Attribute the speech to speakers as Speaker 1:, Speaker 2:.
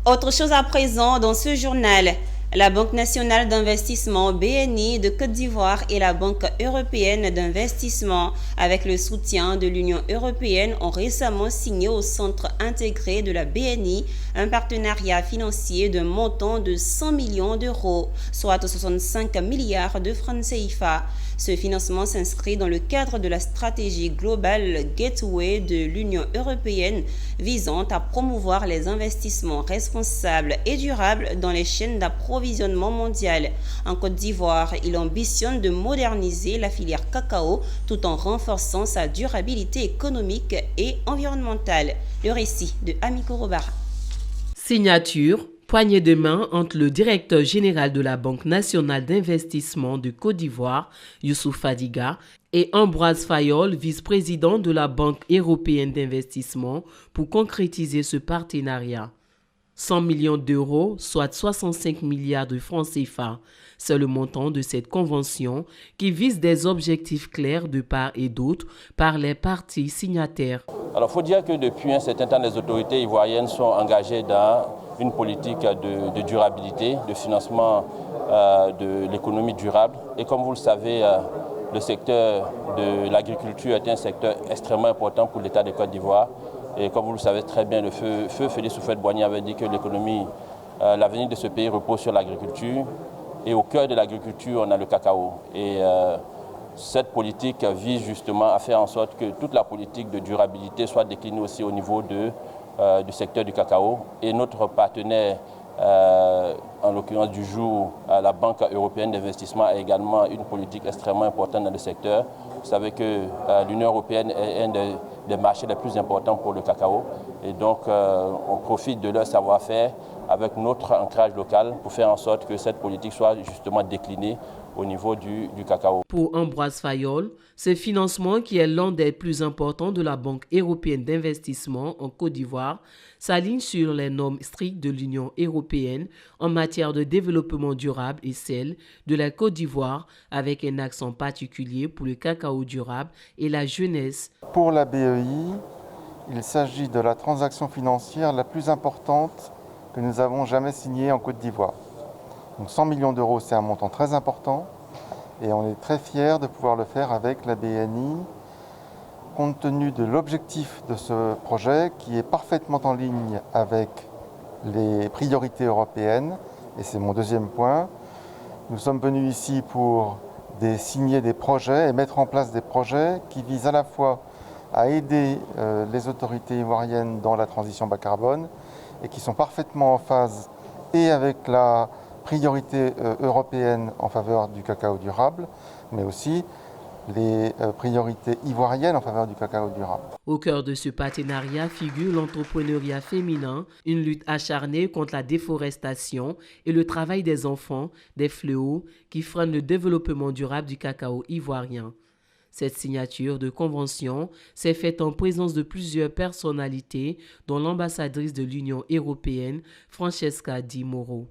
Speaker 1: Autre chose à présent dans ce journal, la Banque nationale d'investissement BNI de Côte d'Ivoire et la Banque européenne d'investissement, avec le soutien de l'Union européenne, ont récemment signé au centre intégré de la BNI un partenariat financier d'un montant de 100 millions d'euros, soit 65 milliards de francs CFA. Ce financement s'inscrit dans le cadre de la stratégie Global Gateway de l'Union européenne visant à promouvoir les investissements responsables et durables dans les chaînes d'approvisionnement mondiales. En Côte d'Ivoire, il ambitionne de moderniser la filière cacao tout en renforçant sa durabilité économique et environnementale. Le récit de Amiko Robara.
Speaker 2: Signature. Poignée de main entre le directeur général de la Banque nationale d'investissement de Côte d'Ivoire, Youssouf Fadiga, et Ambroise Fayol, vice-président de la Banque européenne d'investissement, pour concrétiser ce partenariat. 100 millions d'euros, soit 65 milliards de francs CFA. C'est le montant de cette convention qui vise des objectifs clairs de part et d'autre par les parties signataires.
Speaker 3: Alors, il faut dire que depuis un certain temps, les autorités ivoiriennes sont engagées dans une politique de durabilité, de financement de l'économie durable. Et comme vous le savez, le secteur de l'agriculture est un secteur extrêmement important pour l'État de Côte d'Ivoire. Et comme vous le savez très bien, le feu Félix Houphouët-Boigny avait dit que l'avenir de ce pays repose sur l'agriculture. Et au cœur de l'agriculture, on a le cacao. Et cette politique vise justement à faire en sorte que toute la politique de durabilité soit déclinée aussi au niveau du secteur du cacao. Et notre partenaire, en l'occurrence du jour, la Banque européenne d'investissement, a également une politique extrêmement importante dans le secteur. Vous savez que l'Union européenne est un des marchés les plus importants pour le cacao. Et donc, on profite de leur savoir-faire avec notre ancrage local pour faire en sorte que cette politique soit justement déclinée au niveau du cacao.
Speaker 2: Pour Ambroise Fayol, ce financement, qui est l'un des plus importants de la Banque européenne d'investissement en Côte d'Ivoire, s'aligne sur les normes strictes de l'Union européenne en matière de développement durable et celles de la Côte d'Ivoire, avec un accent particulier pour le cacao durable et la jeunesse.
Speaker 4: Pour la BEI, il s'agit de la transaction financière la plus importante que nous avons jamais signée en Côte d'Ivoire. Donc 100 millions d'euros, c'est un montant très important et on est très fiers de pouvoir le faire avec la BNI compte tenu de l'objectif de ce projet qui est parfaitement en ligne avec les priorités européennes. Et c'est mon deuxième point. Nous sommes venus ici pour signer des projets et mettre en place des projets qui visent à la fois à aider les autorités ivoiriennes dans la transition bas carbone et qui sont parfaitement en phase et avec la priorité européenne en faveur du cacao durable, mais aussi les priorités ivoiriennes en faveur du cacao durable.
Speaker 2: Au cœur de ce partenariat figure l'entrepreneuriat féminin, une lutte acharnée contre la déforestation et le travail des enfants, des fléaux qui freinent le développement durable du cacao ivoirien. Cette signature de convention s'est faite en présence de plusieurs personnalités, dont l'ambassadrice de l'Union européenne, Francesca Di Moro.